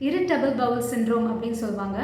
Irritable bowel syndrome அப்படின்னு சொல்லுவாங்க.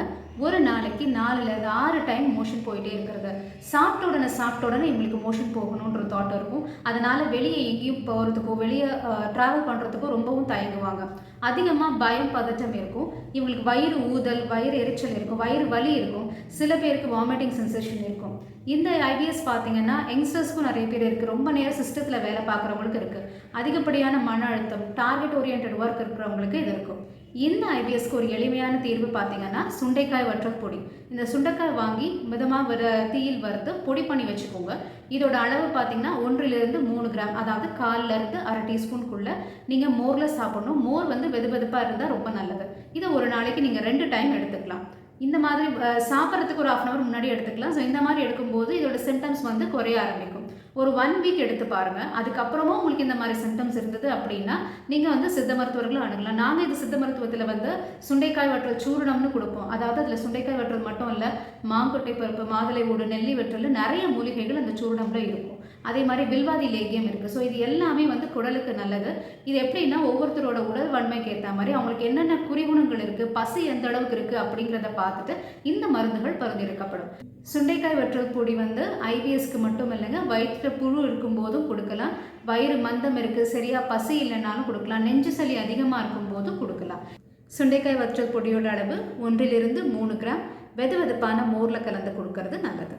ஒரு நாளைக்கு 4லேருந்து 6 டைம் மோஷன் போயிட்டே இருக்கிறது. சாப்பிட்ட உடனே இவங்களுக்கு மோஷன் போகணுன்ற தாட் இருக்கும். அதனால் வெளியே எங்கேயும் போகிறதுக்கோ வெளியே ட்ராவல் பண்ணுறதுக்கோ ரொம்பவும் தயங்குவாங்க. அதிகமாக பயம் பதட்டம் இருக்கும். இவங்களுக்கு வயிறு ஊதல், வயிறு எரிச்சல் இருக்கும், வயிறு வலி இருக்கும். சில பேருக்கு வாமிட்டிங் சென்சேஷன் இருக்கும். இந்த ஐபிஎஸ் பார்த்தீங்கன்னா யங்ஸ்டர்ஸ்க்கும் நிறைய பேர் இருக்குது. ரொம்ப நேரம் சிஸ்டத்தில் வேலை பார்க்குறவங்களுக்கு இருக்குது. அதிகப்படியான மன அழுத்தம், டார்கெட் ஓரியன்ட் ஒர்க் இருக்கிறவங்களுக்கு இது இருக்கும். இந்த ஐபிஎஸ்க்கு ஒரு எளிமையான தீர்வு பார்த்தீங்கன்னா சுண்டைக்காய் வற்றல் பொடி. இந்த சுண்டைக்காய் வாங்கி மிதமாக தீயில் வறுத்து பொடி பண்ணி வச்சுக்கோங்க. இதோட அளவு பார்த்தீங்கன்னா 1லிருந்து 3 கிராம், அதாவது 1/4லிருந்து அரை டீஸ்பூனுக்குள்ளே நீங்கள் மோரில் சாப்பிடணும். மோர் வெது வெதுப்பாக இருந்தால் ரொம்ப நல்லது. இதை ஒரு நாளைக்கு நீங்கள் 2 டைம் எடுத்துக்கலாம். இந்த மாதிரி சாப்பிட்றதுக்கு ஒரு 1/2 hour முன்னாடி எடுத்துக்கலாம். ஸோ இந்த மாதிரி எடுக்கும்போது இதோட சிம்டம்ஸ் குறைய ஆரம்பிக்கும். ஒரு 1 வீக் எடுத்து பாருங்கள். அதுக்கப்புறமும் உங்களுக்கு இந்த மாதிரி சிம்டம்ஸ் இருந்தது அப்படின்னா நீங்கள் சித்த மருத்துவர்களை அணுகலாம். நாங்கள் இது சித்த மருத்துவத்தில் சுண்டைக்காய் வற்றல் சூரணம்னு கொடுப்போம். அதாவது அதில் சுண்டைக்காய் வற்றல் மட்டும் இல்லை, மாங்கொட்டை பருப்பு, மாதுளை ஓடு, நெல்லி வற்றல், நிறைய மூலிகைகள் அந்த சூரணமில் இருக்கும். அதே மாதிரி வில்வாதி லேகியம் இருக்குது. ஸோ இது எல்லாமே குடலுக்கு நல்லது. இது எப்படின்னா ஒவ்வொருத்தரோட உடல் வன்மைக்கு ஏற்ற மாதிரி அவங்களுக்கு என்னென்ன குறிகுணங்கள் இருக்குது, பசி எந்த அளவுக்கு இருக்குது அப்படிங்கிறத பார்த்துட்டு இந்த மருந்துகள் பரிந்துரைக்கப்படும். சுண்டைக்காய் வற்றல் பொடி ஐபிஎஸ்க்கு மட்டும் இல்லைங்க, வயிற்றில் புழு இருக்கும்போதும் கொடுக்கலாம். வயிறு மந்தம் இருக்குது, சரியாக பசி இல்லைனாலும் கொடுக்கலாம். நெஞ்சு சளி அதிகமாக இருக்கும்போதும் கொடுக்கலாம். சுண்டைக்காய் வற்றல் பொடியோட அளவு 1லிருந்து 3 கிராம் வெது வெதுப்பான மோரில் கலந்து கொடுக்கறது நல்லது.